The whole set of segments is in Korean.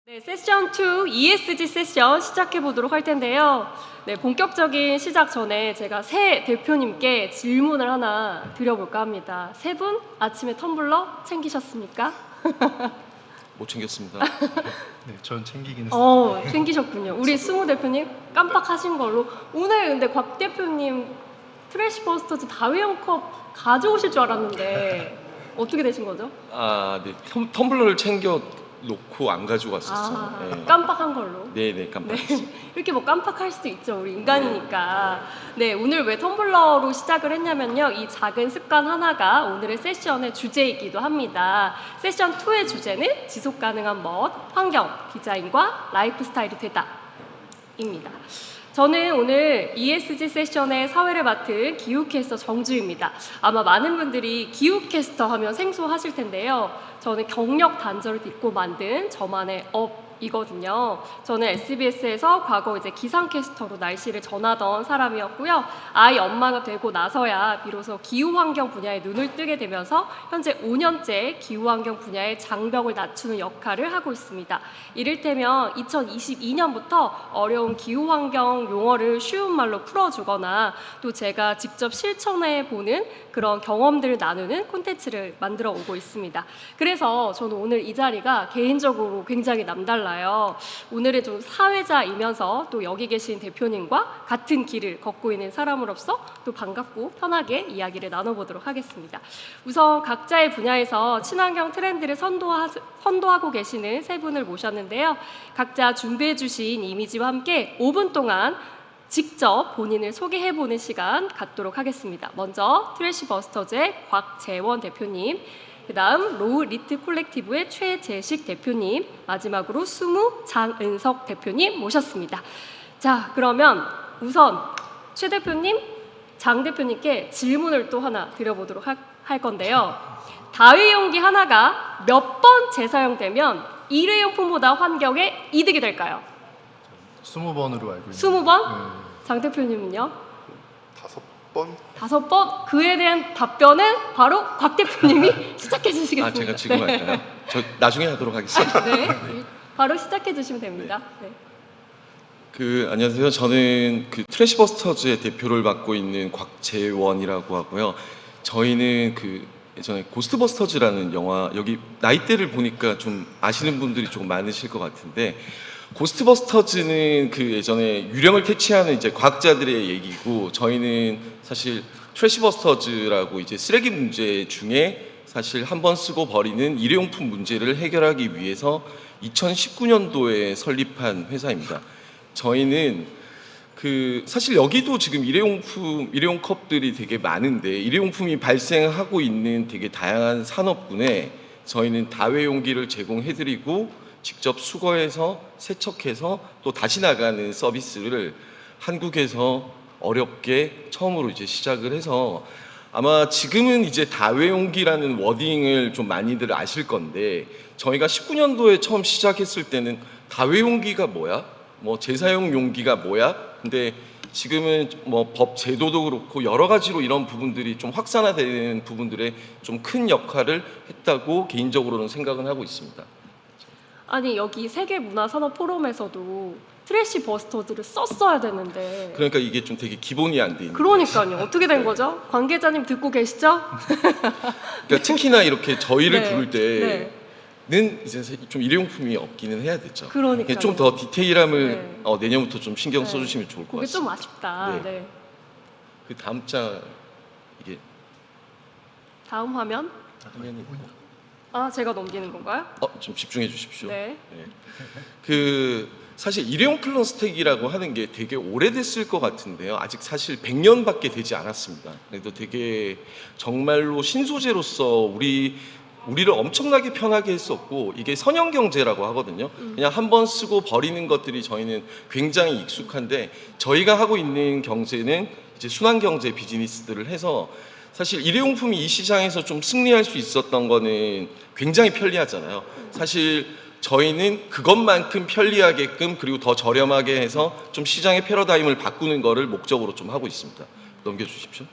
네, 세션 2 ESG 세션 시작해 보도록 할 텐데요. 네, 본격적인 시작 전에 제가 새 대표님께 질문을 하나 드려볼까 합니다. 세 분 아침에 텀블러 챙기셨습니까? 못 챙겼습니다. 네, 전 챙기긴 했어요. 챙기셨군요. 우리 승우 대표님 깜빡하신 걸로. 오늘 근데 곽 대표님 트래시 버스터즈 다회용컵 가져오실 줄 알았는데 어떻게 되신 거죠? 네. 텀블러를 챙겨 놓고 안 가지고 왔었어요. 네. 깜빡한 걸로. 네네, 깜빡했어요. 이렇게 뭐 깜빡할 수도 있죠. 우리 인간이니까. 네, 오늘 왜 텀블러로 시작을 했냐면요. 이 작은 습관 하나가 오늘의 세션의 주제이기도 합니다. 세션 2의 주제는 지속 가능한 멋, 환경, 디자인과 라이프 스타일이 되다 입니다. 저는 오늘 ESG 세션의 사회를 맡은 기후캐스터 정주입니다. 아마 많은 분들이 기후캐스터 하면 생소하실 텐데요. 저는 경력 단절을 딛고 만든 저만의 업이거든요. 저는 SBS에서 과거 이제 기상캐스터로 날씨를 전하던 사람이었고요. 아이 엄마가 되고 나서야 비로소 기후환경 분야에 눈을 뜨게 되면서 현재 5년째 기후환경 분야의 장벽을 낮추는 역할을 하고 있습니다. 이를테면 2022년부터 어려운 기후환경 용어를 쉬운 말로 풀어주거나 또 제가 직접 실천해보는 그런 경험들을 나누는 콘텐츠를 만들어 오고 있습니다. 그래서 저는 오늘 이 자리가 개인적으로 굉장히 남달라요. 오늘은 좀 사회자이면서 또 여기 계신 대표님과 같은 길을 걷고 있는 사람으로서 또 반갑고 편하게 이야기를 나눠보도록 하겠습니다. 우선 각자의 분야에서 친환경 트렌드를 선도하고 계시는 세 분을 모셨는데요. 각자 준비해 주신 이미지와 함께 5분 동안 직접 본인을 소개해보는 시간 갖도록 하겠습니다. 먼저 트래시 버스터즈의 곽재원 대표님, 그 다음 로우 리트 콜렉티브의 최재식 대표님, 마지막으로 수무 장은석 대표님 모셨습니다. 자, 그러면 우선 최 대표님, 장 대표님께 질문을 또 하나 드려보도록 할 건데요. 다회용기 하나가 몇 번 재사용되면 일회용품보다 환경에 이득이 될까요? 20번으로 알고 있는데. 20번? 네. 장 대표님은요? 5번? 5번? 그에 대한 답변은 바로 곽 대표님이 시작해 주시겠습니다. 제가 지금 할까요? 저 나중에 하도록 하겠습니다. 네, 바로 시작해 주시면 됩니다. 네. 안녕하세요. 저는 트래시 버스터즈의 대표를 맡고 있는 곽재원이라고 하고요. 저희는 예전에 고스트버스터즈라는 영화, 여기 나이대를 보니까 좀 아시는 분들이 조금 많으실 것 같은데, 고스트버스터즈는 예전에 유령을 퇴치하는 이제 과학자들의 얘기고, 저희는 사실 트래시버스터즈라고 이제 쓰레기 문제 중에 사실 한 번 쓰고 버리는 일회용품 문제를 해결하기 위해서 2019년도에 설립한 회사입니다. 저희는 사실 여기도 지금 일회용 컵들이 되게 많은데, 일회용품이 발생하고 있는 되게 다양한 산업군에 저희는 다회용기를 제공해드리고 직접 수거해서 세척해서 또 다시 나가는 서비스를 한국에서 어렵게 처음으로 이제 시작을 해서, 아마 지금은 이제 다회용기라는 워딩을 좀 많이들 아실 건데, 저희가 19년도에 처음 시작했을 때는 다회용기가 뭐야? 뭐 재사용 용기가 뭐야? 근데 지금은 뭐 법 제도도 그렇고 여러 가지로 이런 부분들이 좀 확산화되는 부분들에 좀 큰 역할을 했다고 개인적으로는 생각은 하고 있습니다. 아니, 여기 세계문화산업포럼에서도 트래시 버스터즈를 썼어야 되는데. 그러니까 이게 좀 되게 기본이 안 돼 있는. 그러니까요. 어떻게 된 거죠? 관계자님 듣고 계시죠? 그러니까 특히나 이렇게 저희를 네, 부를 때는 이제 좀 일회용품이 없기는 해야 되죠. 그러니까요. 좀 더 디테일함을 네. 내년부터 좀 신경 써주시면 좋을 것 그게 좀 같습니다. 아쉽다. 네. 네. 그 다음 장 이게 다음 화면. 화면이 제가 넘기는 건가요? 좀 집중해 주십시오. 네. 사실 일회용 플라스틱이라고 하는 게 되게 오래됐을 것 같은데요. 아직 사실 100년밖에 되지 않았습니다. 그래도 되게 정말로 신소재로서 우리를 엄청나게 편하게 했었고, 이게 선형 경제라고 하거든요. 그냥 한 번 쓰고 버리는 것들이 저희는 굉장히 익숙한데, 저희가 하고 있는 경제는 이제 순환 경제 비즈니스들을 해서, 사실 일회용품이 이 시장에서 좀 승리할 수 있었던 거는 굉장히 편리하잖아요. 사실 저희는 그것만큼 편리하게끔 그리고 더 저렴하게 해서 좀 시장의 패러다임을 바꾸는 거를 목적으로 좀 하고 있습니다. 넘겨주십시오.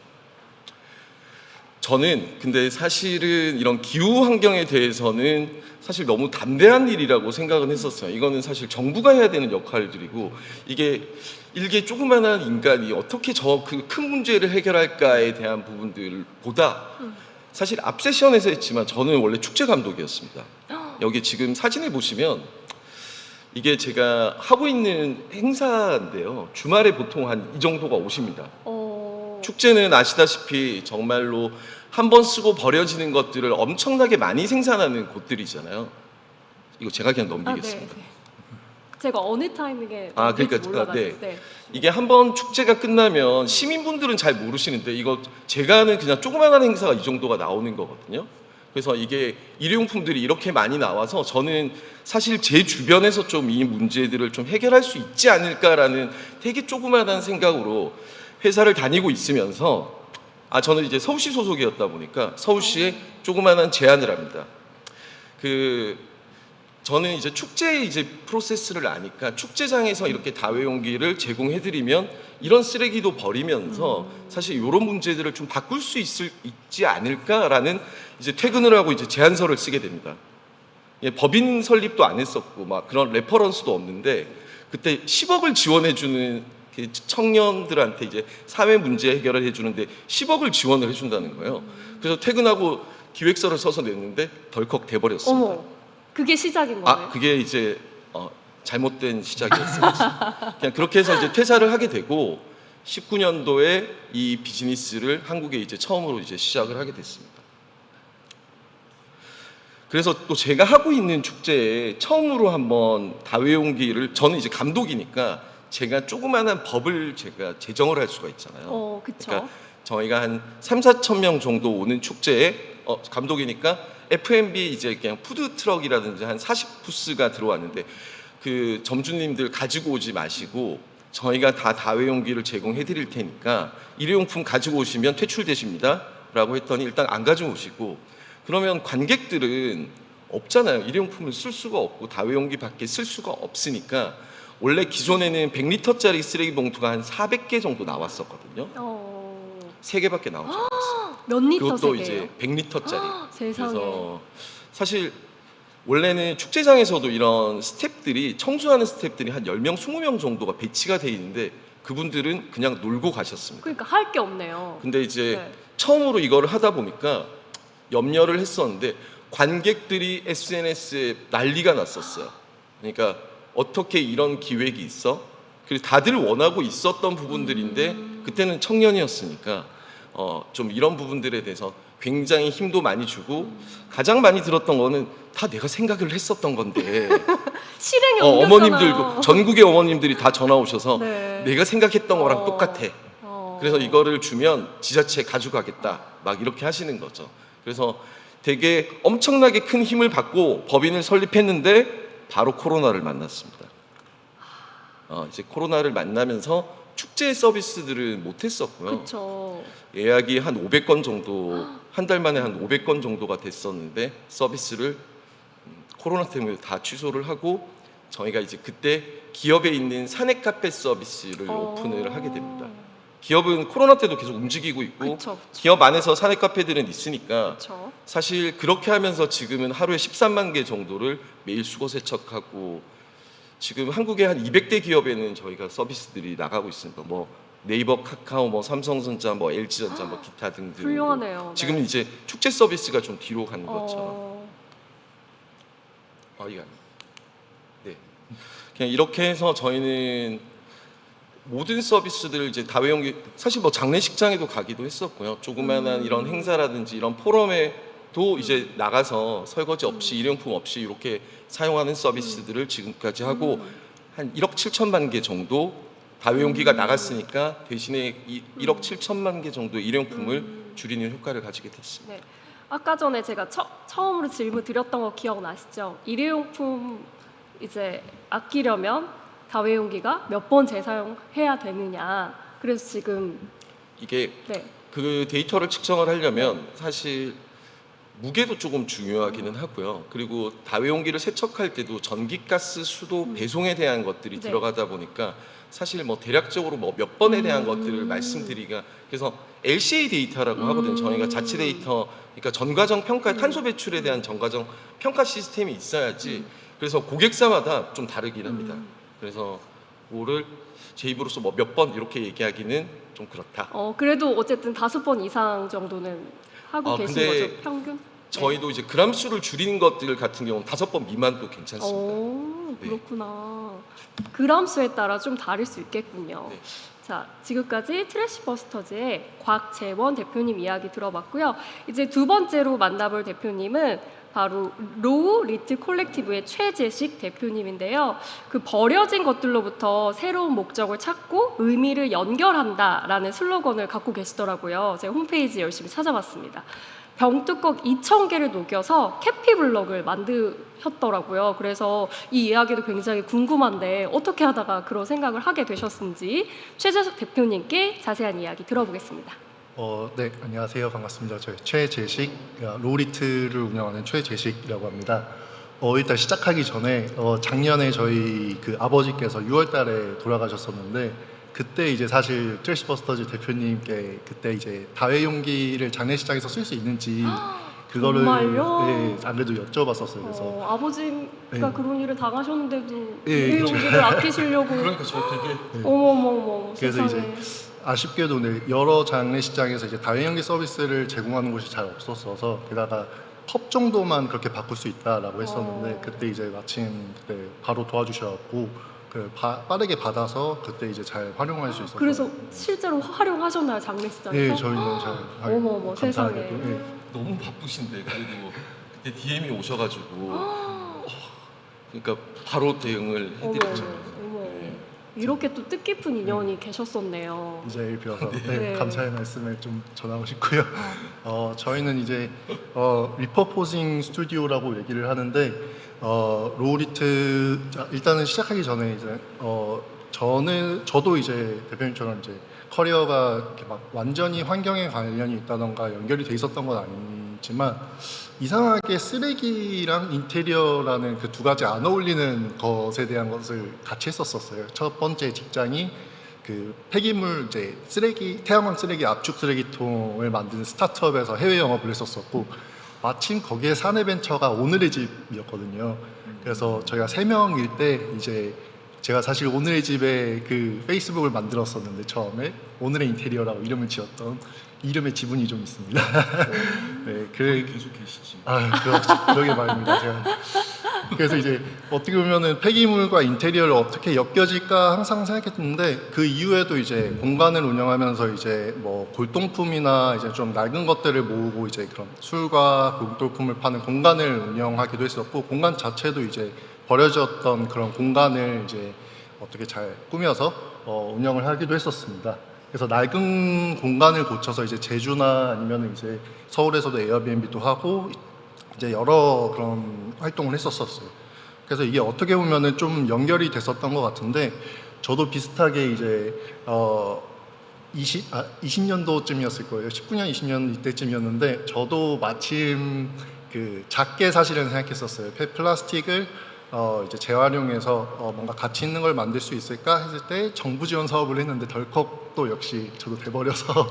저는 근데 사실은 이런 기후 환경에 대해서는 사실 너무 담대한 일이라고 생각은 했었어요. 이거는 사실 정부가 해야 되는 역할들이고 이게 일개 조그만한 인간이 어떻게 저 그 큰 문제를 해결할까에 대한 부분들보다 사실 앞 세션에서 했지만 저는 원래 축제 감독이었습니다. 여기 지금 사진에 보시면 이게 제가 하고 있는 행사인데요. 주말에 보통 한 이 정도가 오십니다. 축제는 아시다시피 정말로 한 번 쓰고 버려지는 것들을 엄청나게 많이 생산하는 곳들이잖아요. 이거 제가 그냥 넘기겠습니다. 네. 제가 어느 타이밍에 그러니까 몰라가지고. 네. 이게 한 번 축제가 끝나면 시민분들은 잘 모르시는데 이거 제가 하는 그냥 조그만한 행사가 이 정도가 나오는 거거든요. 그래서 이게 일회용품들이 이렇게 많이 나와서 저는 사실 제 주변에서 좀 이 문제들을 좀 해결할 수 있지 않을까라는 되게 조그만한 생각으로 회사를 다니고 있으면서 저는 이제 서울시 소속이었다 보니까 서울시에 조그만한 제안을 합니다. 저는 이제 축제 이제 프로세스를 아니까 축제장에서 이렇게 다회용기를 제공해드리면 이런 쓰레기도 버리면서 사실 이런 문제들을 좀 바꿀 수 있지 않을까라는 이제 퇴근을 하고 이제 제안서를 쓰게 됩니다. 법인 설립도 안 했었고 막 그런 레퍼런스도 없는데 그때 10억을 지원해주는 청년들한테 이제 사회 문제 해결을 해주는데 10억을 지원을 해준다는 거예요. 그래서 퇴근하고 기획서를 써서 냈는데 덜컥 돼버렸습니다. 어머, 그게 시작인 거예요? 그게 이제 잘못된 시작이었어요. 그냥 그렇게 해서 이제 퇴사를 하게 되고 19년도에 이 비즈니스를 한국에 이제 처음으로 이제 시작을 하게 됐습니다. 그래서 또 제가 하고 있는 축제에 처음으로 한번 다회용기를 저는 이제 감독이니까 제가 조그마한 법을 제가 제정을 할 수가 있잖아요. 그쵸. 그러니까 저희가 한 3,4천 명 정도 오는 축제에 감독이니까 F&B 이제 그냥 푸드 트럭이라든지 한 40부스가 들어왔는데 그 점주님들 가지고 오지 마시고 저희가 다 다회용기를 제공해 드릴 테니까 일회용품 가지고 오시면 퇴출되십니다 라고 했더니 일단 안 가지고 오시고 그러면 관객들은 없잖아요. 일회용품을 쓸 수가 없고 다회용기 밖에 쓸 수가 없으니까 원래 기존에는 100리터짜리 쓰레기 봉투가 한 400개 정도 나왔었거든요. 3개밖에 나오지 않았어요. 몇 리터 그것도 세개예요? 이제 100리터짜리. 세상에. 그래서 사실 원래는 축제장에서도 이런 스태프들이 청소하는 스태프들이 한 10명, 20명 정도가 배치가 돼 있는데 그분들은 그냥 놀고 가셨습니다. 그러니까 할 게 없네요. 근데 이제 네. 처음으로 이거를 하다 보니까 염려를 했었는데 관객들이 SNS에 난리가 났었어요. 그러니까 어떻게 이런 기획이 있어? 그리고 다들 원하고 있었던 부분들인데 그때는 청년이었으니까 좀 이런 부분들에 대해서 굉장히 힘도 많이 주고 가장 많이 들었던 거는 다 내가 생각을 했었던 건데 실행에 어머님들도 전국의 어머님들이 다 전화 오셔서 네. 내가 생각했던 거랑 어. 똑같아. 그래서 이거를 주면 지자체에 가져가겠다 막 이렇게 하시는 거죠. 그래서 되게 엄청나게 큰 힘을 받고 법인을 설립했는데 바로 코로나를 만났습니다. 이제 코로나를 만나면서 축제 서비스들을 못 했었고요. 그렇죠. 예약이 한 500건 정도 한 달 만에 한 500건 정도가 됐었는데 서비스를 코로나 때문에 다 취소를 하고 저희가 이제 그때 기업에 있는 사내 카페 서비스를 오픈을 하게 됩니다. 기업은 코로나 때도 계속 움직이고 있고 그쵸. 기업 안에서 사내 카페들은 있으니까 그렇죠. 사실 그렇게 하면서 지금은 하루에 13만 개 정도를 매일 수거 세척하고 지금 한국의 한 200대 기업에는 저희가 서비스들이 나가고 있습니다. 뭐 네이버, 카카오, 뭐 삼성전자, 뭐 LG전자, 뭐 기타 등등. 훌륭하네요. 지금 네. 이제 축제 서비스가 좀 뒤로 간 것처럼. 이거 아니에요. 네. 그냥 이렇게 해서 저희는 모든 서비스들을 이제 다회용기 사실 뭐 장례식장에도 가기도 했었고요. 조그만한 이런 행사라든지 이런 포럼에도 이제 나가서 설거지 없이 일회용품 없이 이렇게 사용하는 서비스들을 지금까지 하고 한 1억 7천만 개 정도 다회용기가 나갔으니까 대신에 1억 7천만 개 정도 일회용품을 줄이는 효과를 가지게 됐습니다. 네. 아까 전에 제가 처음으로 질문 드렸던 거 기억나시죠? 일회용품 이제 아끼려면 다회용기가 몇 번 재사용해야 되느냐. 그래서 지금 이게 네. 그 데이터를 측정을 하려면 사실 무게도 조금 중요하기는 하고요. 그리고 다회용기를 세척할 때도 전기가스, 수도, 배송에 대한 것들이 네. 들어가다 보니까 사실 뭐 대략적으로 뭐 몇 번에 대한 것들을 말씀드리기가, 그래서 LCA 데이터라고 하거든요. 저희가 자체 데이터, 그러니까 전과정 평가, 탄소 배출에 대한 전과정 평가 시스템이 있어야지. 그래서 고객사마다 좀 다르긴 합니다. 그래서 그거를 제 입으로서 뭐 몇 번 이렇게 얘기하기는 좀 그렇다. 그래도 어쨌든 5번 이상 정도는 하고 계신 근데 거죠, 평균? 저희도 이제 그람 수를 줄이는 것들 같은 경우는 5번 미만도 괜찮습니다. 오, 네. 그렇구나. 그람 수에 따라 좀 다를 수 있겠군요. 네. 자, 지금까지 트래시버스터즈의 곽재원 대표님 이야기 들어봤고요. 이제 두 번째로 만나볼 대표님은 바로 로우 리트 콜렉티브의 최재식 대표님인데요. 그 버려진 것들로부터 새로운 목적을 찾고 의미를 연결한다라는 슬로건을 갖고 계시더라고요. 제 홈페이지 열심히 찾아봤습니다. 병뚜껑 2,000개를 녹여서 캐피블럭을 만드셨더라고요. 그래서 이 이야기도 굉장히 궁금한데 어떻게 하다가 그런 생각을 하게 되셨는지 최재식 대표님께 자세한 이야기 들어보겠습니다. 네, 안녕하세요. 반갑습니다. 저희 최재식, 로리트를 운영하는 최재식이라고 합니다. 일단 시작하기 전에 작년에 저희 그 아버지께서 6월달에 돌아가셨었는데, 그때 이제 사실 트래시버스터즈 대표님께 그때 이제 다회용기를 장례식장에서 쓸 수 있는지 그거를 정말요? 네, 안 그래도 여쭤봤었어요. 그래서 아버지가 네. 그런 일을 당하셨는데도 예, 일용기를 아끼시려고. 그러니까 저 되게 어머머머. 그래서 세상에. 아쉽게도 네, 여러 장례식장에서 이제 다회용기 서비스를 제공하는 곳이 잘 없었어서, 게다가 컵 정도만 그렇게 바꿀 수 있다라고 했었는데, 그때 이제 마침 그때 바로 도와주셔갖고 빠르게 받아서 그때 이제 잘 활용할 수 있었어요. 그래서 실제로 활용하셨나요, 장례식장에서? 네, 저희는 잘 어머머, 세상에. 감사하게도, 네. 너무 바쁘신데 그래도 그때 DM이 오셔가지고 그러니까 바로 대응을 해드렸죠. 어머. 네. 이렇게 또 뜻깊은 인연이 계셨었네요. 이 자리를 빌어서 네. 네, 감사의 말씀을 좀 전하고 싶고요. 저희는 이제 리퍼포징 스튜디오라고 얘기를 하는데, 로우리트 일단은 시작하기 전에 이제 저도 이제 대표님처럼 이제 커리어가 이렇게 막 완전히 환경에 관련이 있다던가 연결이 돼 있었던 건 아니지만, 이상하게 쓰레기랑 인테리어라는 그 두 가지 안 어울리는 것에 대한 것을 같이 했었어요. 첫 번째 직장이 그 폐기물 이제 쓰레기, 태양광 쓰레기, 압축 쓰레기통을 만드는 스타트업에서 해외 영업을 했었었고, 마침 거기에 사내벤처가 오늘의 집이었거든요. 그래서 저희가 3명일 때 이제 제가 사실 오늘의 집에 그 페이스북을 만들었었는데, 처음에 오늘의 인테리어라고 이름을 지었던, 이름에 지분이 좀 있습니다. 네, 계속 계시지. 그러게 말입니다. 제가 그래서 이제 어떻게 보면은 폐기물과 인테리어를 어떻게 엮여질까 항상 생각했는데, 그 이후에도 이제 공간을 운영하면서 이제 뭐 골동품이나 이제 좀 낡은 것들을 모으고 이제 그런 술과 골동품을 파는 공간을 운영하기도 했었고, 공간 자체도 이제 버려졌던 그런 공간을 이제 어떻게 잘 꾸며서 운영을 하기도 했었습니다. 그래서 낡은 공간을 고쳐서 이제 제주나 아니면 이제 서울에서도 에어비앤비도 하고 이제 여러 그런 활동을 했었어요. 그래서 이게 어떻게 보면은 좀 연결이 됐었던 것 같은데, 저도 비슷하게 이제 20년도쯤이었을 거예요. 19년, 20년 이때쯤이었는데, 저도 마침 그 작게 사실은 생각했었어요. 플라스틱을 이제 재활용해서 뭔가 가치 있는 걸 만들 수 있을까 했을 때 정부 지원 사업을 했는데, 덜컥 또 역시 저도 돼버려서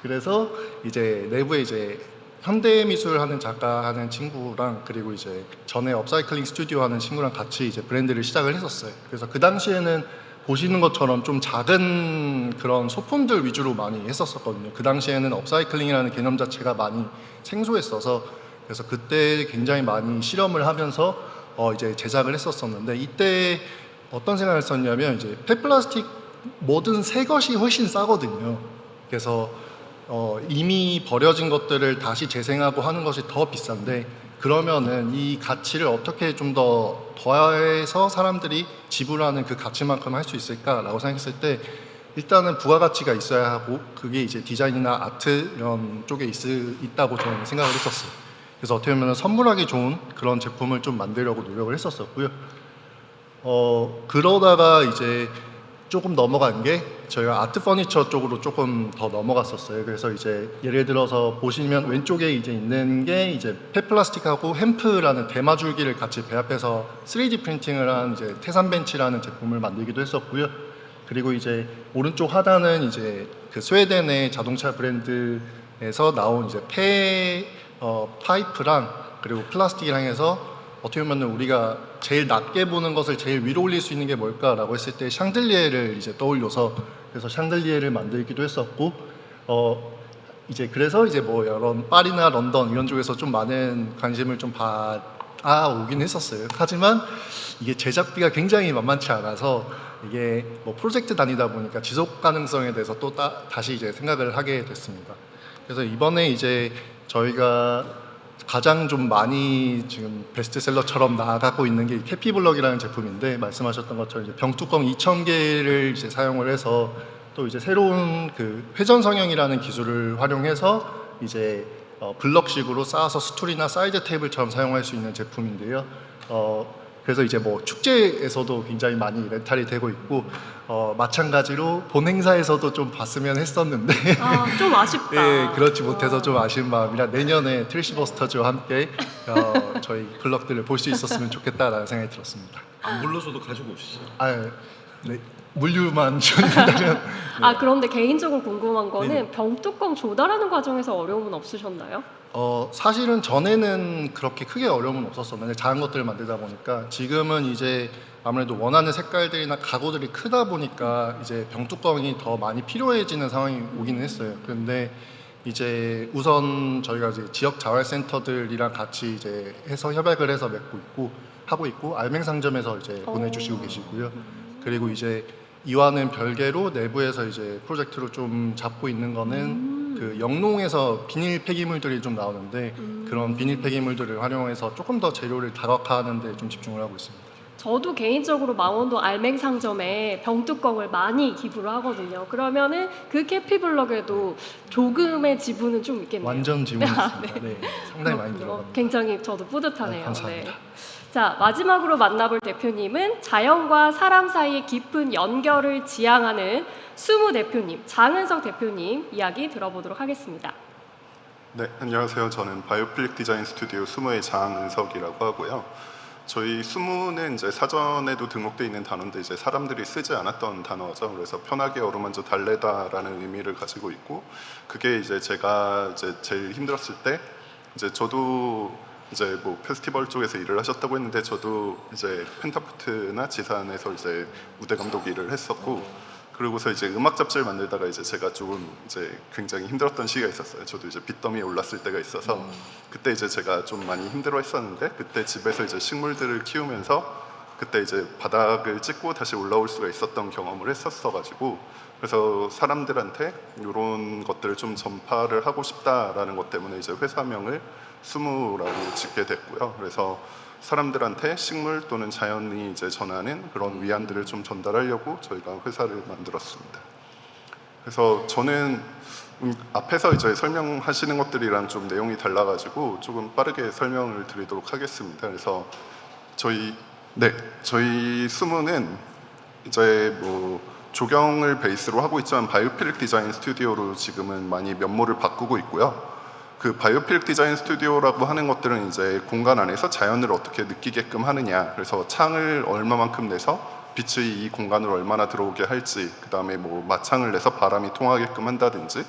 그래서 이제 내부에 이제 현대미술 하는 작가 하는 친구랑, 그리고 이제 전에 업사이클링 스튜디오 하는 친구랑 같이 이제 브랜드를 시작을 했었어요. 그래서 그 당시에는 보시는 것처럼 좀 작은 그런 소품들 위주로 많이 했었거든요. 그 당시에는 업사이클링이라는 개념 자체가 많이 생소했어서, 그래서 그때 굉장히 많이 실험을 하면서 이제 제작을 했었는데, 이때 어떤 생각을 했었냐면, 이제 폐플라스틱 뭐든 새 것이 훨씬 싸거든요. 그래서 이미 버려진 것들을 다시 재생하고 하는 것이 더 비싼데, 그러면은 이 가치를 어떻게 좀 더 더해서 사람들이 지불하는 그 가치만큼 할 수 있을까라고 생각했을 때, 일단은 부가가치가 있어야 하고, 그게 이제 디자인이나 아트 이런 쪽에 있다고 저는 생각을 했었어요. 그래서 어떻게 보면 선물하기 좋은 그런 제품을 좀 만들려고 노력을 했었었고요. 그러다가 이제 조금 넘어간 게 저희가 아트 퍼니처 쪽으로 조금 더 넘어갔었어요. 그래서 이제 예를 들어서 보시면 왼쪽에 이제 있는 게 이제 펫플라스틱하고 햄프라는 대마줄기를 같이 배합해서 3D 프린팅을 한 이제 태산벤치라는 제품을 만들기도 했었고요. 그리고 이제 오른쪽 하단은 이제 그 스웨덴의 자동차 브랜드에서 나온 이제 파이프랑 그리고 플라스틱이랑 해서 어떻게 보면 우리가 제일 낮게 보는 것을 제일 위로 올릴 수 있는 게 뭘까라고 했을 때 샹들리에를 이제 떠올려서 그래서 샹들리에를 만들기도 했었고 이제 그래서 이제 뭐 이런 파리나 런던 이런 쪽에서 좀 많은 관심을 좀 받아오긴 했었어요. 하지만 이게 제작비가 굉장히 만만치 않아서 이게 뭐 프로젝트 단위다 보니까 지속 가능성에 대해서 또 다시 이제 생각을 하게 됐습니다. 그래서 이번에 이제 저희가 가장 좀 많이 지금 베스트셀러처럼 나가고 있는 게 캐피블럭이라는 제품인데 말씀하셨던 것처럼 이제 병뚜껑 2,000개를 이제 사용을 해서 또 이제 새로운 그 회전 성형이라는 기술을 활용해서 이제 블럭식으로 쌓아서 스툴이나 사이드 테이블처럼 사용할 수 있는 제품인데요. 그래서 이제 뭐 축제에서도 굉장히 많이 렌탈이 되고 있고 마찬가지로 본 행사에서도 좀 봤으면 했었는데 좀 아쉽다. 네, 그렇지 못해서 좀 아쉬운 마음이라 내년에 트래시버스터즈와 함께 저희 블럭들을 볼 수 있었으면 좋겠다라는 생각이 들었습니다. 안 불러줘도 가지고 오시죠. 네, 물류만 지원된다면 그런데 개인적으로 궁금한 거는 병뚜껑 조달하는 과정에서 어려움은 없으셨나요? 사실은 전에는 그렇게 크게 어려움은 없었었는데 작은 것들을 만들다 보니까 지금은 이제 아무래도 원하는 색깔들이나 가구들이 크다 보니까 이제 병뚜껑이 더 많이 필요해지는 상황이 오기는 했어요. 그런데 이제 우선 저희가 이제 지역 자활센터들이랑 같이 이제 해서 협약을 해서 하고 있고 알맹상점에서 이제 보내주시고 계시고요. 그리고 이제 이와는 별개로 내부에서 이제 프로젝트로 좀 잡고 있는 거는 그 영농에서 비닐 폐기물들이 좀 나오는데 그런 비닐 폐기물들을 활용해서 조금 더 재료를 다각화하는 데 좀 집중을 하고 있습니다. 저도 개인적으로 망원동 알맹상점에 병뚜껑을 많이 기부를 하거든요. 그러면은 그 캐피블럭에도 조금의 지분은 좀 있겠네요. 완전 지원이 있습니다. 네, 상당히 많이 그렇군요. 들어갑니다. 굉장히 저도 뿌듯하네요. 감사합니다. 자, 마지막으로 만나볼 대표님은 자연과 사람 사이의 깊은 연결을 지향하는 수무 대표님, 장은석 대표님 이야기 들어보도록 하겠습니다. 네, 안녕하세요. 저는 바이오필릭 디자인 스튜디오 수무의 장은석이라고 하고요. 저희 수무는 이제 사전에도 등록되어 있는 단어인데 이제 사람들이 쓰지 않았던 단어죠. 그래서 편하게 어루만져 달래다라는 의미를 가지고 있고, 그게 이제 제가 이제 제일 힘들었을 때 이제 저도 이제 뭐 페스티벌 쪽에서 일을 하셨다고 했는데 저도 이제 펜타포트나 지산에서 이제 무대 감독 일을 했었고, 그러고서 이제 음악 잡지를 만들다가 이제 제가 조금 이제 굉장히 힘들었던 시기가 있었어요. 저도 이제 빚더미에 올랐을 때가 있어서 그때 이제 제가 좀 많이 힘들어했었는데, 그때 집에서 이제 식물들을 키우면서 그때 이제 바닥을 찍고 다시 올라올 수가 있었던 경험을 했었어가지고, 그래서 사람들한테 이런 것들을 좀 전파를 하고 싶다라는 것 때문에 이제 회사명을 수무라고 짓게 됐고요. 그래서 사람들한테 식물 또는 자연이 이제 전하는 그런 위안들을 좀 전달하려고 저희가 회사를 만들었습니다. 그래서 저는 앞에서 이제 설명하시는 것들이랑 좀 내용이 달라가지고 조금 빠르게 설명을 드리도록 하겠습니다. 그래서 저희 수무는 이제 뭐 조경을 베이스로 하고 있지만 바이오필릭 디자인 스튜디오로 지금은 많이 면모를 바꾸고 있고요. 그 바이오필릭 디자인 스튜디오라고 하는 것들은 이제 공간 안에서 자연을 어떻게 느끼게끔 하느냐, 그래서 창을 얼마만큼 내서 빛이 이 공간으로 얼마나 들어오게 할지, 그 다음에 뭐 마창을 내서 바람이 통하게끔 한다든지,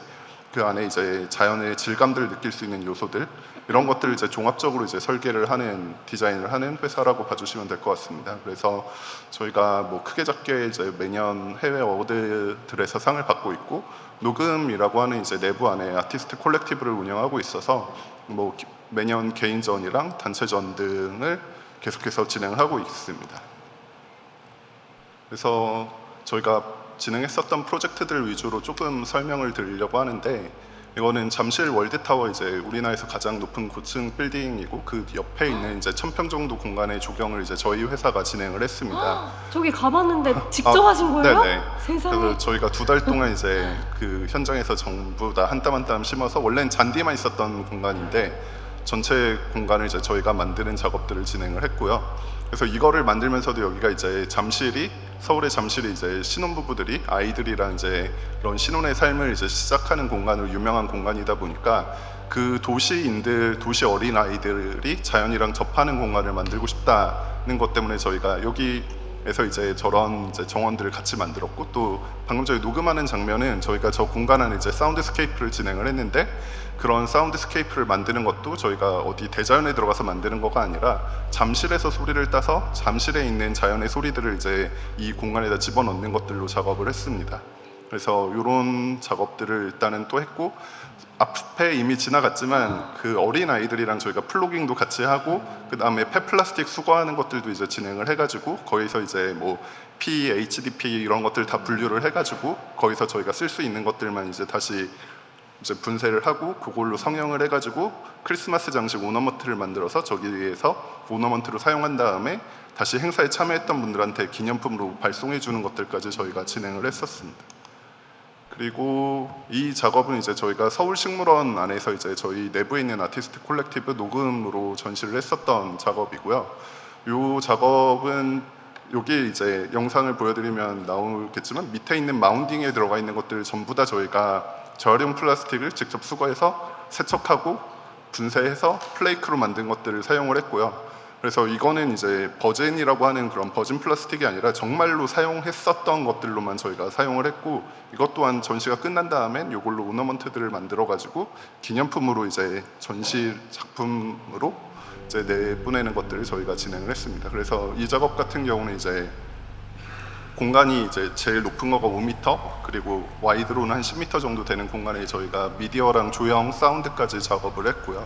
그 안에 이제 자연의 질감들을 느낄 수 있는 요소들, 이런 것들을 이제 종합적으로 이제 설계를 하는, 디자인을 하는 회사라고 봐주시면 될 것 같습니다. 그래서 저희가 뭐 크게 작게 이제 매년 해외 어워드들에서 상을 받고 있고, 녹음이라고 하는 이제 내부 안에 아티스트 콜렉티브를 운영하고 있어서 뭐 매년 개인전이랑 단체전 등을 계속해서 진행하고 있습니다. 그래서 저희가 진행했었던 프로젝트들 위주로 조금 설명을 드리려고 하는데, 이거는 잠실 월드타워, 이제 우리나라에서 가장 높은 고층 빌딩이고 그 옆에 있는 이제 1,000평 정도 공간의 조경을 이제 저희 회사가 진행을 했습니다. 저기 가봤는데 직접 하신 거예요? 네네. 세상에. 그래서 저희가 2달 동안 이제 그 현장에서 전부 다 한 땀 한 땀 심어서, 원래는 잔디만 있었던 공간인데 전체 공간을 이제 저희가 만드는 작업들을 진행을 했고요. 그래서 이거를 만들면서도 여기가 이제 잠실이 서울의 잠실이 이제 신혼부부들이 아이들이랑 이제 그런 신혼의 삶을 이제 시작하는 공간으로 유명한 공간이다 보니까 그 도시인들, 도시 어린 아이들이 자연이랑 접하는 공간을 만들고 싶다는 것 때문에 저희가 여기에서 이제 저런 이제 정원들을 같이 만들었고, 또 방금 저희 녹음하는 장면은 저희가 저 공간 안에 이제 사운드스케이프를 진행을 했는데, 그런 사운드스케이프를 만드는 것도 저희가 어디 대자연에 들어가서 만드는 거가 아니라 잠실에서 소리를 따서 잠실에 있는 자연의 소리들을 이제 이 공간에다 집어넣는 것들로 작업을 했습니다. 그래서 이런 작업들을 일단은 또 했고, 앞에 이미 지나갔지만 그 어린 아이들이랑 저희가 플로깅도 같이 하고, 그 다음에 폐플라스틱 수거하는 것들도 이제 진행을 해가지고 거기서 이제 뭐 HDP 이런 것들 다 분류를 해가지고 거기서 저희가 쓸 수 있는 것들만 이제 다시 이제 분쇄를 하고 그걸로 성형을 해가지고 크리스마스 장식 오너먼트를 만들어서 저기에서 오너먼트로 사용한 다음에 다시 행사에 참여했던 분들한테 기념품으로 발송해 주는 것들까지 저희가 진행을 했었습니다. 그리고 이 작업은 이제 저희가 서울식물원 안에서 이제 저희 내부에 있는 아티스트 콜렉티브 녹음으로 전시를 했었던 작업이고요. 이 작업은 여기 이제 영상을 보여드리면 나오겠지만 밑에 있는 마운딩에 들어가 있는 것들을 전부 다 저희가 재활용 플라스틱을 직접 수거해서 세척하고 분쇄해서 플레이크로 만든 것들을 사용을 했고요. 그래서 이거는 이제 버진이라고 하는 그런 버진 플라스틱이 아니라 정말로 사용했었던 것들로만 저희가 사용을 했고, 이것 또한 전시가 끝난 다음엔 이걸로 오너먼트들을 만들어 가지고 기념품으로 이제 전시 작품으로 이제 내보내는 것들을 저희가 진행을 했습니다. 그래서 이 작업 같은 경우는 이제 공간이 이제 제일 높은 거가 5m, 그리고 와이드로는 한 10m 정도 되는 공간에 저희가 미디어랑 조형, 사운드까지 작업을 했고요.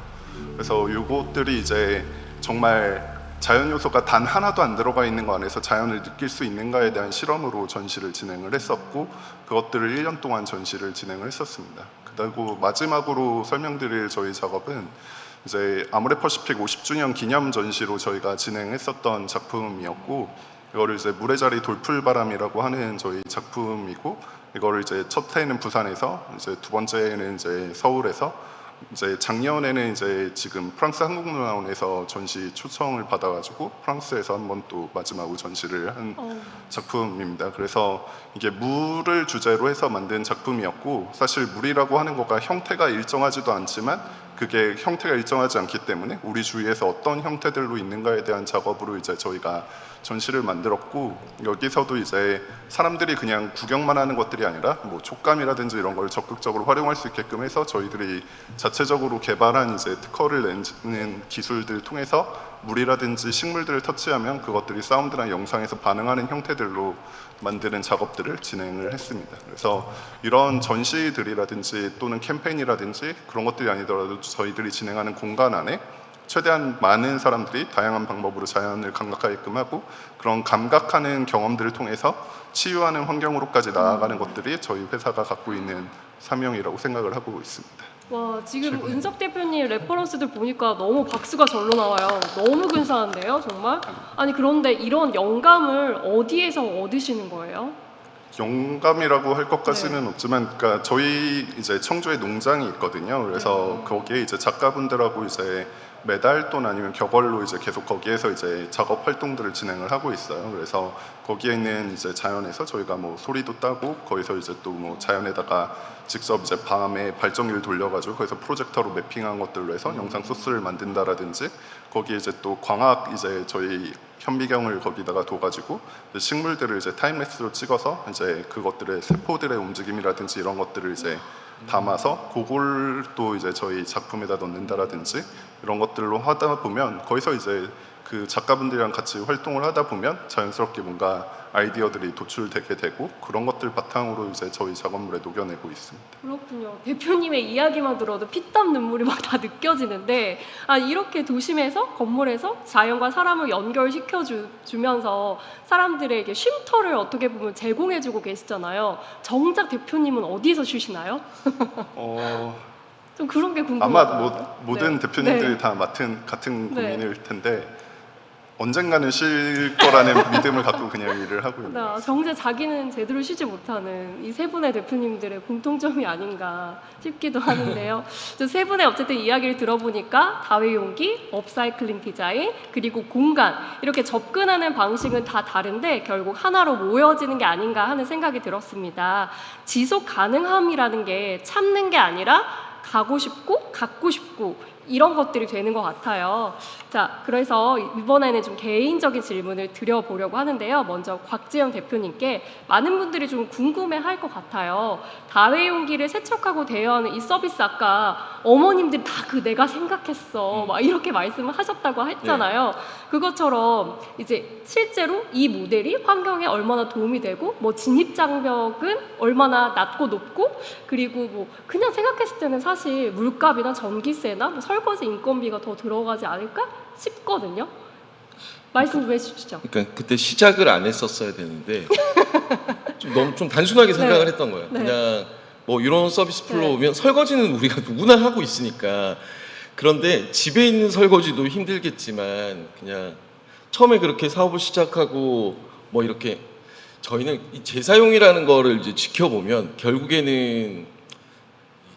그래서 이것들이 이제 정말 자연 요소가 단 하나도 안 들어가 있는 거 안에서 자연을 느낄 수 있는가에 대한 실험으로 전시를 진행을 했었고, 그것들을 1년 동안 전시를 진행을 했었습니다. 그리고 마지막으로 설명드릴 저희 작업은 이제 아모레퍼시픽 50주년 기념 전시로 저희가 진행했었던 작품이었고, 이거를 이제 물의 자리 돌풀바람이라고 하는 저희 작품이고, 이거를 이제 첫 해에는 부산에서, 이제 두 번째에는 이제 서울에서, 이제 작년에는 이제 지금 프랑스 한국문화원에서 전시 초청을 받아가지고 프랑스에서 한번 또 마지막으로 전시를 한 작품입니다. 그래서 이게 물을 주제로 해서 만든 작품이었고, 사실 물이라고 하는 거가 형태가 일정하지도 않지만 그게 형태가 일정하지 않기 때문에 우리 주위에서 어떤 형태들로 있는가에 대한 작업으로 이제 저희가 전시를 만들었고, 여기서도 이제 사람들이 그냥 구경만 하는 것들이 아니라 뭐 촉감이라든지 이런 걸 적극적으로 활용할 수 있게끔 해서 저희들이 자체적으로 개발한 이제 특허를 내는 기술들 통해서 물이라든지 식물들을 터치하면 그것들이 사운드나 영상에서 반응하는 형태들로 만드는 작업들을 진행을 했습니다. 그래서 이런 전시들이라든지 또는 캠페인이라든지 그런 것들이 아니더라도 저희들이 진행하는 공간 안에 최대한 많은 사람들이 다양한 방법으로 자연을 감각하게끔 하고, 그런 감각하는 경험들을 통해서 치유하는 환경으로까지 나아가는 것들이 저희 회사가 갖고 있는 사명이라고 생각을 하고 있습니다. 와, 지금 은석 대표님 레퍼런스들 보니까 너무 박수가 절로 나와요. 너무 근사한데요, 정말? 아니, 그런데 이런 영감을 어디에서 얻으시는 거예요? 영감이라고 할 것까지는 없지만, 그러니까 저희 이제 청주에 농장이 있거든요. 그래서 거기에 이제 작가분들하고 이제 매달 또는 아니면 격월로 이제 계속 거기에서 이제 작업 활동들을 진행을 하고 있어요. 그래서 거기에 있는 이제 자연에서 저희가 뭐 소리도 따고, 거기서 이제 또 뭐 자연에다가 직접 이제 밤에 발전기를 돌려가지고 거기서 프로젝터로 매핑한 것들로 해서 영상 소스를 만든다라든지, 거기에 이제 또 광학 이제 저희 현미경을 거기다가 둬가지고 식물들을 이제 타임랩스로 찍어서 이제 그것들의 세포들의 움직임이라든지 이런 것들을 이제 담아서 그걸 또 이제 저희 작품에다 넣는다라든지 이런 것들로 하다 보면, 거기서 이제 그 작가분들이랑 같이 활동을 하다 보면 자연스럽게 뭔가 아이디어들이 도출되게 되고, 그런 것들 바탕으로 이제 저희 작업물에 녹여내고 있습니다. 그렇군요. 대표님의 이야기만 들어도 피땀 눈물이 막 다 느껴지는데, 아, 이렇게 도심에서 건물에서 자연과 사람을 연결시켜 주면서 사람들에게 쉼터를 어떻게 보면 제공해주고 계시잖아요. 정작 대표님은 어디에서 쉬시나요? 좀 그런 게 궁금해요. 아마 뭐 모든 네. 대표님들이 네. 다 같은 네. 고민일 텐데, 언젠가는 쉴 거라는 믿음을 갖고 그냥 일을 하고 있는 것 같습니다. 정작 자기는 제대로 쉬지 못하는 이 세 분의 대표님들의 공통점이 아닌가 싶기도 하는데요. 저 세 분의 어쨌든 이야기를 들어보니까 다회용기, 업사이클링 디자인, 그리고 공간 이렇게 접근하는 방식은 다 다른데 결국 하나로 모여지는 게 아닌가 하는 생각이 들었습니다. 지속 가능함이라는 게 참는 게 아니라 가고 싶고 갖고 싶고 이런 것들이 되는 것 같아요. 자, 그래서 이번에는 좀 개인적인 질문을 드려보려고 하는데요. 먼저 곽지연 대표님께 많은 분들이 좀 궁금해할 것 같아요. 다회용기를 세척하고 대여하는 이 서비스 아까 어머님들이 다 그 내가 생각했어 막 이렇게 말씀을 하셨다고 했잖아요. 그것처럼 이제 실제로 이 모델이 환경에 얼마나 도움이 되고 뭐 진입 장벽은 얼마나 낮고 높고 그리고 뭐 그냥 생각했을 때는 사실 물값이나 전기세나 뭐 설거지 인건비가 더 들어가지 않을까 싶거든요. 말씀 좀 해주시죠. 그러니까 그때 시작을 안 했었어야 되는데 너무 좀 단순하게 생각을 네. 했던 거예요. 네. 그냥 뭐 이런 서비스 풀로 네. 오면 설거지는 우리가 누구나 하고 있으니까. 그런데 집에 있는 설거지도 힘들겠지만 그냥 처음에 그렇게 사업을 시작하고 뭐 이렇게 저희는 이 재사용이라는 거를 이제 지켜보면 결국에는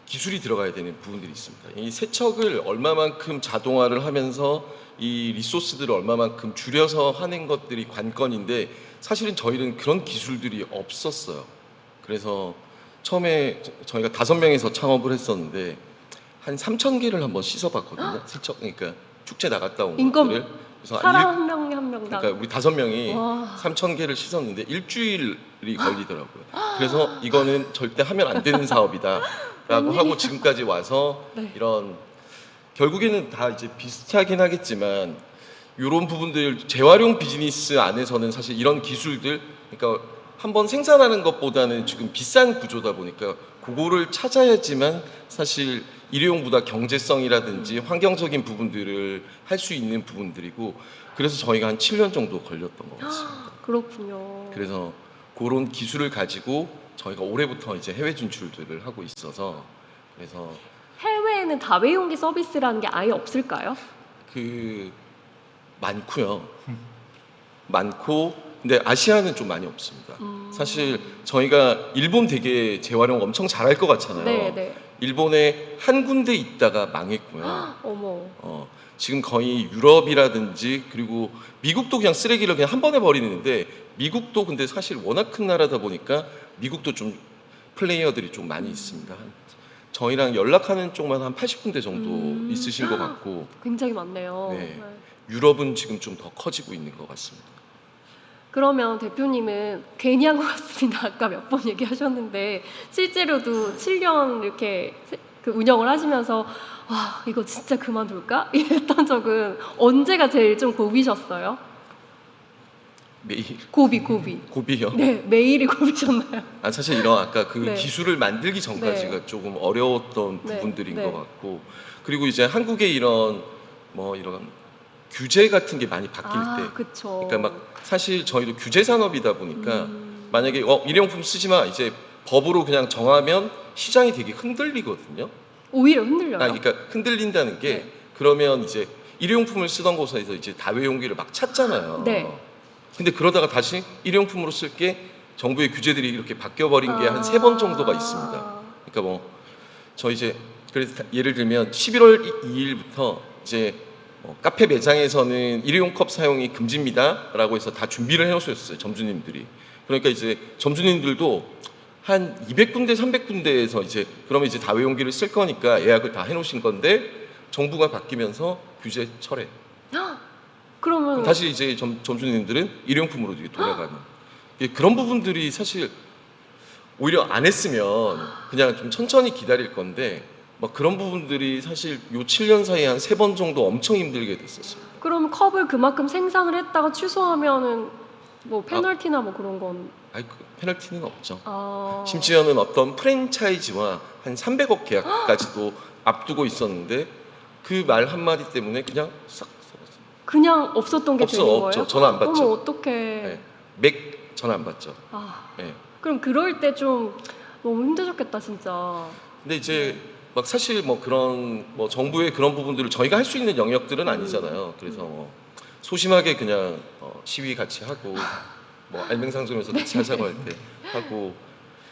기술이 들어가야 되는 부분들이 있습니다. 이 세척을 얼마만큼 자동화를 하면서 이 리소스들을 얼마만큼 줄여서 하는 것들이 관건인데 사실은 저희는 그런 기술들이 없었어요. 그래서 처음에 저희가 5명에서 창업을 했었는데 한 3,000개를 한번 씻어봤거든요. 세척 그러니까 축제 나갔다 온 인건 것들을. 그래서 사람 한 명이 한 명당. 그러니까 우리 5명이 와. 3,000개를 씻었는데 일주일이 걸리더라고요. 그래서 이거는 절대 하면 안 되는 사업이다라고 하고 지금까지 와서 네. 이런 결국에는 다 이제 비슷하긴 하겠지만 이런 부분들 재활용 비즈니스 안에서는 사실 이런 기술들 그러니까 한번 생산하는 것보다는 지금 비싼 구조다 보니까 그거를 찾아야지만 사실 일회용보다 경제성이라든지 환경적인 부분들을 할 수 있는 부분들이고 그래서 저희가 한 7년 정도 걸렸던 것 같습니다. 그렇군요. 그래서 그런 기술을 가지고 저희가 올해부터 이제 해외 진출들을 하고 있어서 그래서 해외에는 다회용기 서비스라는 게 아예 없을까요? 그 많고요. 많고 근데 아시아는 좀 많이 없습니다. 사실 저희가 일본 되게 재활용 엄청 잘할 것 같잖아요. 네, 네. 일본에 한 군데 있다가 망했고요. 어머. 지금 거의 유럽이라든지 그리고 미국도 그냥 쓰레기를 그냥 한 번에 버리는데 미국도 근데 사실 워낙 큰 나라다 보니까 미국도 좀 플레이어들이 좀 많이 있습니다. 저희랑 연락하는 쪽만 한 80군데 정도 있으신 것 같고 굉장히 많네요. 네. 유럽은 지금 좀 더 커지고 있는 것 같습니다. 그러면 대표님은 괜히 한 것 같습니다. 아까 몇 번 얘기하셨는데 실제로도 7년 이렇게 그 운영을 하시면서 와 이거 진짜 그만둘까? 이랬던 적은 언제가 제일 좀 고비셨어요? 매일 고비요. 네, 매일이 고비셨나요? 아 사실 이런 아까 그 네. 기술을 만들기 전까지가 네. 조금 어려웠던 네. 부분들인 네. 것 같고 그리고 이제 한국의 이런 뭐 이런 규제 같은 게 많이 바뀔 때 그쵸. 그러니까 막 사실 저희도 규제 산업이다 보니까 만약에 일회용품 쓰지 마 이제 법으로 그냥 정하면 시장이 되게 흔들리거든요. 오히려 흔들려요. 그러니까 흔들린다는 게 네. 그러면 이제 일회용품을 쓰던 곳에서 이제 다회용기를 막 찾잖아요. 네. 근데 그러다가 다시 일회용품으로 쓸게 정부의 규제들이 이렇게 바뀌어 버린 게 한 3번 정도가 있습니다. 그러니까 뭐 저 이제 그래서 예를 들면 11월 2일부터 이제 카페 매장에서는 일회용 컵 사용이 금지입니다라고 해서 다 준비를 해놓으셨어요 점주님들이. 그러니까 이제 점주님들도 한 200군데 300군데에서 이제 그러면 이제 다회용기를 쓸 거니까 예약을 다 해놓으신 건데 정부가 바뀌면서 규제 철회. 그러면 다시 이제 점주님들은 일회용품으로 이렇게 돌아가는 그런 부분들이 사실 오히려 안 했으면 그냥 좀 천천히 기다릴 건데 막 그런 부분들이 사실 요 7년 사이에 한 3번 정도 엄청 힘들게 됐었어요. 그럼 컵을 그만큼 생산을 했다가 취소하면은 뭐 페널티나 뭐 그런 건 아니 그 페널티는 없죠. 아... 심지어는 어떤 프랜차이즈와 한 300억 계약까지도 앞두고 있었는데 그 말 한마디 때문에 그냥 싹 사라졌어요. 그냥 없었던 게 되는 거예요? 없죠. 전화 안 받죠. 어머 어떡해. 네. 맥 전화 안 받죠. 아, 네. 그럼 그럴 때 좀 너무 힘드셨겠다 진짜. 근데 이제 막 사실 뭐 그런 뭐 정부의 그런 부분들을 저희가 할 수 있는 영역들은 아니잖아요. 그래서 소심하게 그냥 시위 같이 하고 뭐 알맹상점에서 같이 하자고 할 때 하고.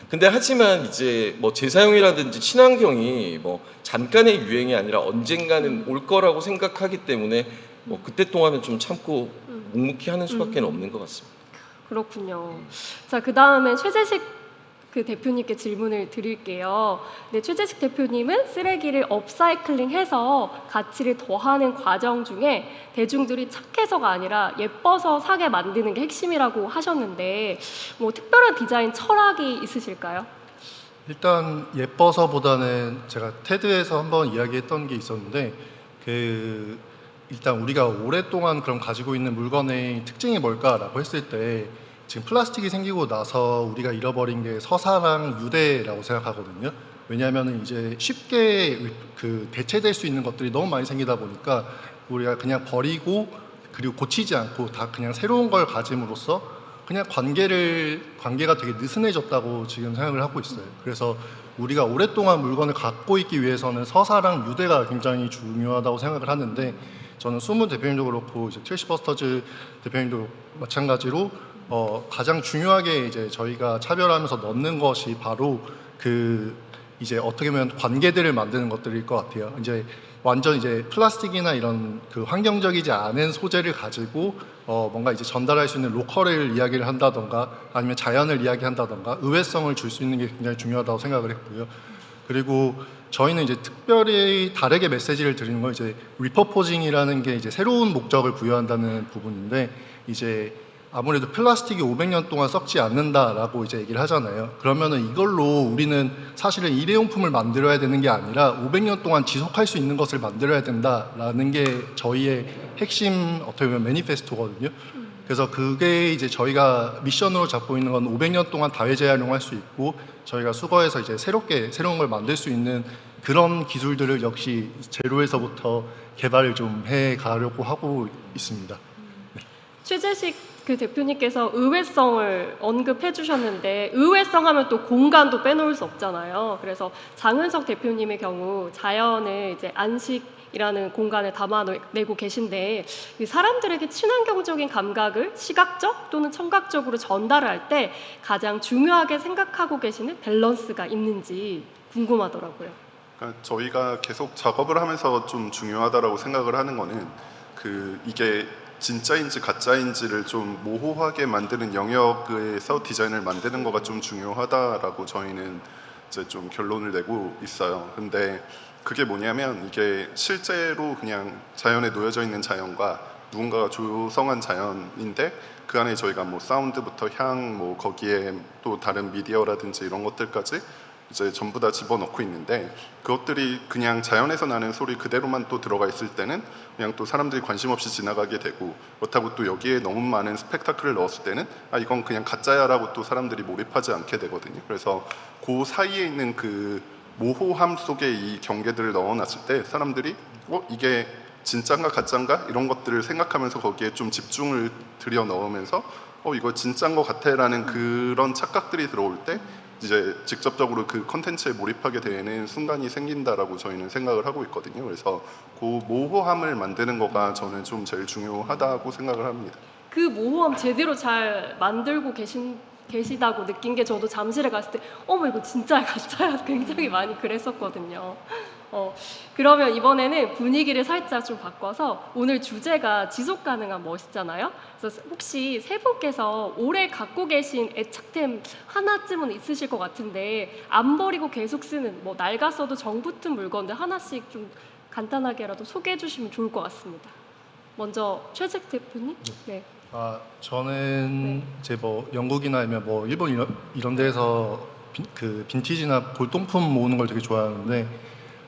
근데 하지만 이제 뭐 재사용이라든지 친환경이 뭐 잠깐의 유행이 아니라 언젠가는 올 거라고 생각하기 때문에 뭐 그때 동안은 좀 참고 묵묵히 하는 수밖에 없는 것 같습니다. 그렇군요. 자, 그 다음에 최재식 그 대표님께 질문을 드릴게요. 네, 최재식 대표님은 쓰레기를 업사이클링해서 가치를 더하는 과정 중에 대중들이 착해서가 아니라 예뻐서 사게 만드는 게 핵심이라고 하셨는데 뭐 특별한 디자인 철학이 있으실까요? 일단 예뻐서보다는 제가 테드에서 한번 이야기했던 게 있었는데 그 일단 우리가 오랫동안 그럼 가지고 있는 물건의 특징이 뭘까라고 했을 때 지금 플라스틱이 생기고 나서 우리가 잃어버린 게 서사랑 유대라고 생각하거든요. 왜냐하면 이제 쉽게 그 대체될 수 있는 것들이 너무 많이 생기다 보니까 우리가 그냥 버리고 그리고 고치지 않고 다 그냥 새로운 걸 가짐으로써 그냥 관계가 되게 느슨해졌다고 지금 생각을 하고 있어요. 그래서 우리가 오랫동안 물건을 갖고 있기 위해서는 서사랑 유대가 굉장히 중요하다고 생각을 하는데 저는 수무 대표님도 그렇고 이제 트래시버스터즈 대표님도 마찬가지로 가장 중요하게 이제 저희가 차별하면서 넣는 것이 바로 그 이제 어떻게 보면 관계들을 만드는 것들일 것 같아요. 이제 완전 이제 플라스틱이나 이런 그 환경적이지 않은 소재를 가지고 뭔가 이제 전달할 수 있는 로컬을 이야기를 한다던가 아니면 자연을 이야기한다던가 의외성을 줄 수 있는 게 굉장히 중요하다고 생각을 했고요. 그리고 저희는 이제 특별히 다르게 메시지를 드리는 건 이제 리퍼포징이라는 게 이제 새로운 목적을 부여한다는 부분인데 이제 아무래도 플라스틱이 500년 동안 썩지 않는다라고 이제 얘기를 하잖아요. 그러면은 이걸로 우리는 사실은 일회용품을 만들어야 되는 게 아니라 500년 동안 지속할 수 있는 것을 만들어야 된다라는 게 저희의 핵심 어떻게 보면 매니페스토거든요. 그래서 그게 이제 저희가 미션으로 잡고 있는 건 500년 동안 다회 재활용할 수 있고 저희가 수거해서 이제 새로운 걸 만들 수 있는 그런 기술들을 역시 제로에서부터 개발을 좀 해 가려고 하고 있습니다. 최재식 그 대표님께서 의외성을 언급해 주셨는데 의외성 하면 또 공간도 빼놓을 수 없잖아요. 그래서 장은석 대표님의 경우 자연을 이제 안식이라는 공간에 담아내고 계신데 사람들에게 친환경적인 감각을 시각적 또는 청각적으로 전달할 때 가장 중요하게 생각하고 계시는 밸런스가 있는지 궁금하더라고요. 그러니까 저희가 계속 작업을 하면서 좀 중요하다라고 생각을 하는 거는 이게 진짜인지 가짜인지를 좀 모호하게 만드는 영역에서 디자인을 만드는 거가 좀 중요하다라고 저희는 이제 좀 결론을 내고 있어요. 근데 그게 뭐냐면 이게 실제로 그냥 자연에 놓여져 있는 자연과 누군가가 조성한 자연인데 그 안에 저희가 뭐 사운드부터 향, 뭐 거기에 또 다른 미디어라든지 이런 것들까지 이제 전부 다 집어넣고 있는데 그것들이 그냥 자연에서 나는 소리 그대로만 또 들어가 있을 때는 그냥 또 사람들이 관심 없이 지나가게 되고 그렇다고 또 여기에 너무 많은 스펙타클을 넣었을 때는 이건 그냥 가짜야라고 또 사람들이 몰입하지 않게 되거든요. 그래서 그 사이에 있는 그 모호함 속에 이 경계들을 넣어놨을 때 사람들이 이게 진짠가 가짠가 이런 것들을 생각하면서 거기에 좀 집중을 들여 넣으면서 이거 진짠 것 같아라는 그런 착각들이 들어올 때 이제 직접적으로 그 컨텐츠에 몰입하게 되는 순간이 생긴다라고 저희는 생각을 하고 있거든요. 그래서 그 모호함을 만드는 거가 저는 좀 제일 중요하다고 생각을 합니다. 그 모호함 제대로 잘 만들고 계시다고 느낀 게 저도 잠실에 갔을 때 어머 이거 진짜 가짜야 굉장히 많이 그랬었거든요. 그러면 이번에는 분위기를 살짝 좀 바꿔서 오늘 주제가 지속 가능한 멋이잖아요. 그래서 혹시 세 분께서 올해 갖고 계신 애착템 하나쯤은 있으실 것 같은데 안 버리고 계속 쓰는 뭐 낡았어도 정 붙은 물건들 하나씩 좀 간단하게라도 소개해 주시면 좋을 것 같습니다. 먼저 최재식 대표님. 네. 저는 이제 뭐 영국이나 아니면 뭐 일본 이런 데서 그 빈티지나 골동품 모으는 걸 되게 좋아하는데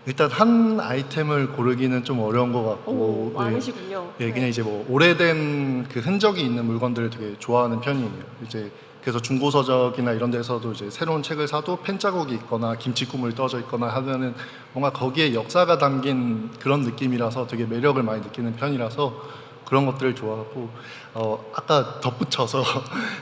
일단 한 아이템을 고르기는 좀 어려운 것 같고 많으시군요. 예, 그냥 이제 뭐 오래된 그 흔적이 있는 물건들을 되게 좋아하는 편이에요. 이제 그래서 중고서적이나 이런 데서도 이제 새로운 책을 사도 펜 자국이 있거나 김치국물이 떠져 있거나 하면은 뭔가 거기에 역사가 담긴 그런 느낌이라서 되게 매력을 많이 느끼는 편이라서 그런 것들을 좋아하고 아까 덧붙여서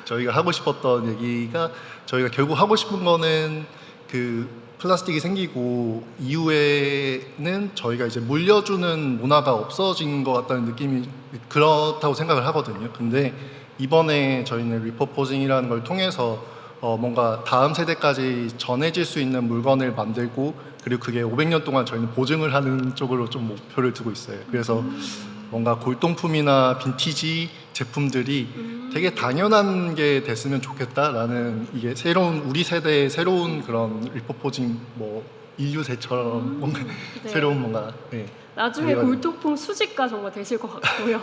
저희가 하고 싶었던 얘기가 저희가 결국 하고 싶은 거는 그 플라스틱이 생기고 이후에는 저희가 이제 물려주는 문화가 없어진 것 같다는 느낌이 그렇다고 생각을 하거든요. 근데 이번에 저희는 리퍼포징이라는 걸 통해서 뭔가 다음 세대까지 전해질 수 있는 물건을 만들고 그리고 그게 500년 동안 저희는 보증을 하는 쪽으로 좀 목표를 두고 있어요. 그래서 뭔가 골동품이나 빈티지 제품들이 되게 당연한 게 됐으면 좋겠다라는 이게 새로운 우리 세대의 새로운 그런 리퍼포징 뭐 인류세처럼 뭔가 네. 새로운 뭔가 나중에 이건- 골동품 수집가 정말 되실 것 같고요.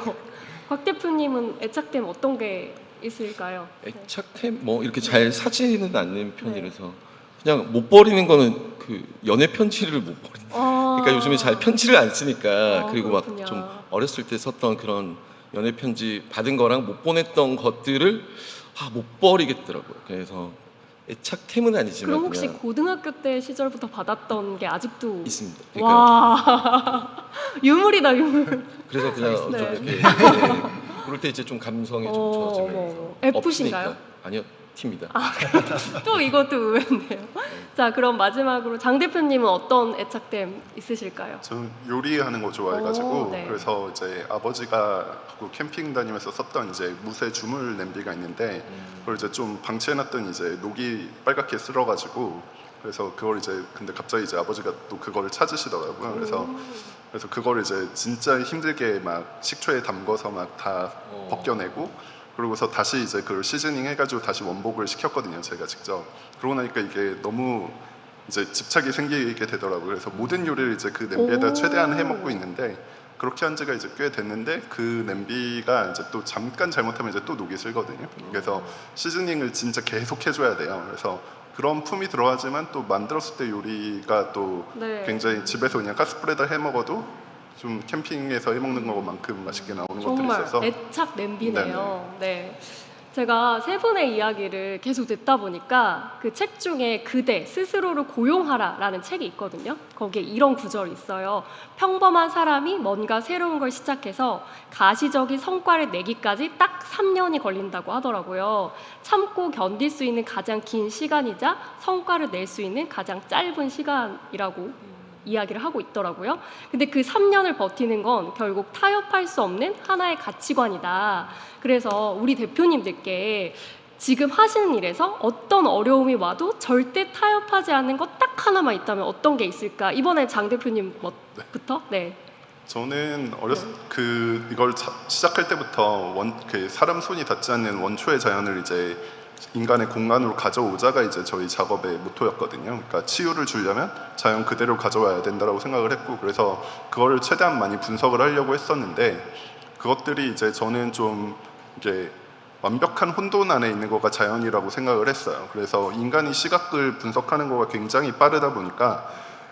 곽 대표님은 애착템 어떤 게 있을까요? 애착템 뭐 이렇게 잘 사지는 않는 편이라서 그냥 못 버리는 거는 그 연애 편지를 못 버리는. 그러니까 요즘에 잘 편지를 안 쓰니까 그리고 막 그렇군요. 좀 어렸을 때 썼던 그런 연애 편지 받은 거랑 못 보냈던 것들을 못 버리겠더라고요. 그래서 애착템은 아니지만 그럼 혹시 그냥 고등학교 때 시절부터 받았던 게 아직도 있습니다. 그러니까 와 유물이다 유물. 그래서 그냥 좀 네. 이렇게 그럴 때 이제 좀 감성이 좀 어머, 좋아지면서 어머. F신가요? 없으니까. 아니요, T입니다. 또 이것도 의외네요. 자 그럼 마지막으로 장 대표님은 어떤 애착템 있으실까요? 저는 요리하는 거 좋아해가지고 오, 네. 그래서 이제 아버지가 그 캠핑 다니면서 썼던 이제 무쇠 주물 냄비가 있는데 그걸 이제 좀 방치해놨더니 이제 녹이 빨갛게 쓸어가지고 그래서 그걸 이제 근데 갑자기 이제 아버지가 또 그거를 찾으시더라고요. 그래서 그거를 이제 진짜 힘들게 막 식초에 담궈서 막 다 벗겨내고 그러고서 다시 이제 그걸 시즈닝 해가지고 다시 원복을 시켰거든요. 제가 직접. 그러고 나니까 이게 너무 이제 집착이 생기게 되더라고요. 그래서 모든 요리를 이제 그 냄비에다 오. 최대한 해 먹고 있는데 그렇게 한 지가 이제 꽤 됐는데 그 냄비가 이제 또 잠깐 잘못하면 이제 또 녹이 슬거든요. 그래서 시즈닝을 진짜 계속 해줘야 돼요. 그래서 그런 품이 들어가지만 또 만들었을 때 요리가 또 네. 굉장히 집에서 그냥 가스불에다 해 먹어도 좀 캠핑에서 해 먹는 것만큼 맛있게 나오는 것들이 정말 있어서 애착 냄비네요. 네. 제가 세 분의 이야기를 계속 듣다 보니까 그 책 중에 그대 스스로를 고용하라라는 책이 있거든요. 거기에 이런 구절이 있어요. 평범한 사람이 뭔가 새로운 걸 시작해서 가시적인 성과를 내기까지 딱 3년이 걸린다고 하더라고요. 참고 견딜 수 있는 가장 긴 시간이자 성과를 낼 수 있는 가장 짧은 시간이라고 이야기를 하고 있더라고요. 근데 그 3년을 버티는 건 결국 타협할 수 없는 하나의 가치관이다. 그래서 우리 대표님들께 지금 하시는 일에서 어떤 어려움이 와도 절대 타협하지 않는 것 딱 하나만 있다면 어떤 게 있을까? 이번에 장 대표님부터 네. 저는 그 이걸 시작할 때부터 그 사람 손이 닿지 않는 원초의 자연을 이제 인간의 공간으로 가져오자가 이제 저희 작업의 모토였거든요. 그러니까 치유를 주려면 자연 그대로 가져와야 된다라고 생각을 했고 그래서 그거를 최대한 많이 분석을 하려고 했었는데 그것들이 이제 저는 좀 이게 완벽한 혼돈 안에 있는 거가 자연이라고 생각을 했어요. 그래서 인간이 시각을 분석하는 거가 굉장히 빠르다 보니까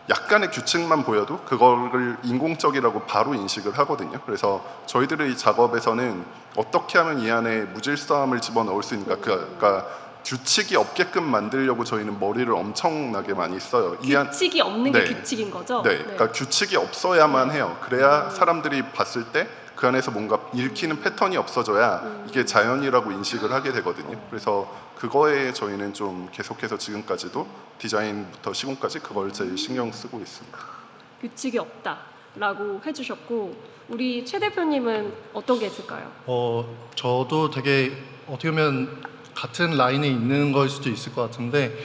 약간의 규칙만 보여도 그거를 인공적이라고 바로 인식을 하거든요. 그래서 저희들의 이 작업에서는 어떻게 하면 이 안에 무질서함을 집어넣을 수 있는가 그러니까 규칙이 없게끔 만들려고 저희는 머리를 엄청나게 많이 써요. 규칙이 없는 네. 게 규칙인 거죠? 네, 그러니까 규칙이 없어야만 해요. 그래야 사람들이 봤을 때 그 안에서 뭔가 읽히는 패턴이 없어져야 이게 자연이라고 인식을 하게 되거든요. 그래서 그거에 저희는 좀 계속해서 지금까지도 디자인부터 시공까지 그걸 제일 신경 쓰고 있습니다. 규칙이 없다라고 해주셨고 우리 최 대표님은 어떤 게 있을까요? 저도 되게 어떻게 보면 같은 라인에 있는 걸 수도 있을 것 같은데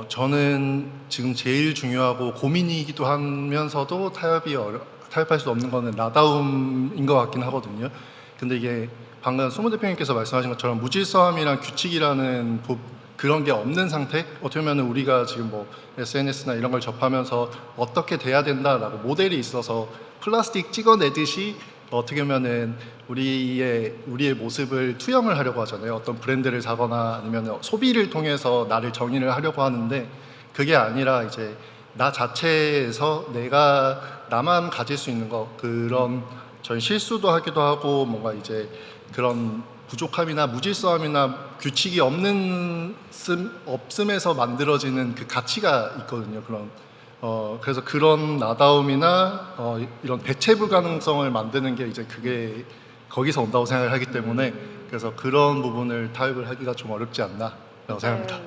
저는 지금 제일 중요하고 고민이기도 하면서도 타협할 수 없는 거는 나다움인 것 같긴 하거든요. 근데 이게 방금 소무 대표님께서 말씀하신 것처럼 무질서함이랑 규칙이라는 그런 게 없는 상태? 어떻게 보면 우리가 지금 뭐 SNS나 이런 걸 접하면서 어떻게 돼야 된다라고 모델이 있어서 플라스틱 찍어내듯이 어떻게 보면은 우리의 모습을 투영을 하려고 하잖아요. 어떤 브랜드를 사거나 아니면 소비를 통해서 나를 정의를 하려고 하는데 그게 아니라 이제 나 자체에서 내가 나만 가질 수 있는 거 그런 저희 실수도 하기도 하고 뭔가 이제 그런 부족함이나 무질서함이나 규칙이 없음에서 만들어지는 그 가치가 있거든요. 그런 그래서 그런 나다움이나 이런 대체 불가능성을 만드는 게 이제 그게 거기서 온다고 생각을 하기 때문에 그래서 그런 부분을 타협을 하기가 좀 어렵지 않나라고 생각합니다. 네.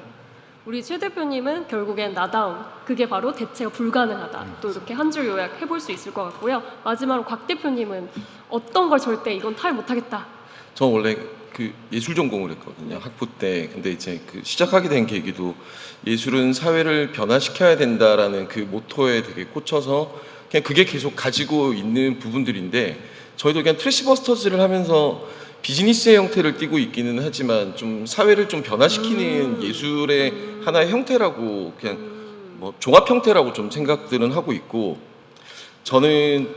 우리 최 대표님은 결국엔 나다움, 그게 바로 대체가 불가능하다. 또 이렇게 한 줄 요약해 볼 수 있을 것 같고요. 마지막으로 곽 대표님은 어떤 걸 절대 이건 탈 못하겠다. 저 원래 그 예술 전공을 했거든요, 학부 때. 근데 이제 그 시작하게 된 계기도 예술은 사회를 변화시켜야 된다라는 그 모토에 되게 꽂혀서 그냥 그게 계속 가지고 있는 부분들인데, 저희도 그냥 트래시버스터즈를 하면서 비즈니스의 형태를 띠고 있기는 하지만 좀 사회를 좀 변화시키는 예술의 하나의 형태라고, 그냥 뭐 종합 형태라고 좀 생각들은 하고 있고, 저는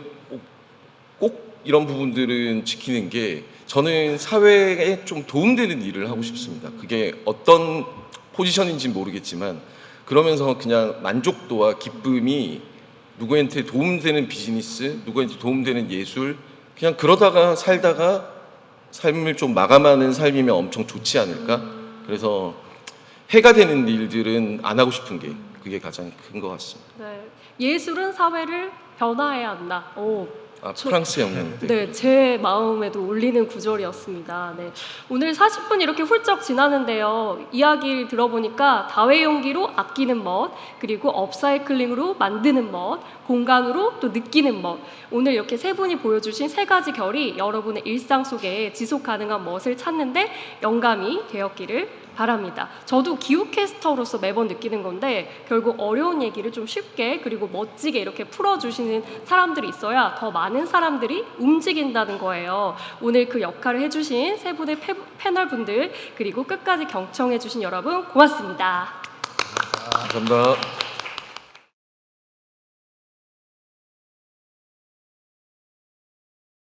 꼭 이런 부분들은 지키는 게, 저는 사회에 좀 도움되는 일을 하고 싶습니다. 그게 어떤 포지션인지는 모르겠지만 그러면서 그냥 만족도와 기쁨이 누구한테 도움되는 비즈니스, 누구한테 도움되는 예술, 그냥 그러다가 살다가 삶을 좀 마감하는 삶이면 엄청 좋지 않을까? 그래서 해가 되는 일들은 안 하고 싶은 게 그게 가장 큰 것 같습니다. 네. 예술은 사회를 변화해야 한다. 오, 프랑스 영향인데. 네, 제 마음에도 울리는 구절이었습니다. 네. 오늘 40분 이렇게 훌쩍 지나는데요. 이야기를 들어보니까 다회용기로 아끼는 멋, 그리고 업사이클링으로 만드는 멋, 공간으로 또 느끼는 멋. 오늘 이렇게 세 분이 보여주신 세 가지 결이 여러분의 일상 속에 지속 가능한 멋을 찾는데 영감이 되었기를 바랍니다. 저도 기후캐스터로서 매번 느끼는 건데, 결국 어려운 얘기를 좀 쉽게 그리고 멋지게 이렇게 풀어주시는 사람들이 있어야 더 많은 사람들이 움직인다는 거예요. 오늘 그 역할을 해주신 세 분의 패널 분들, 그리고 끝까지 경청해주신 여러분 고맙습니다. 감사합니다.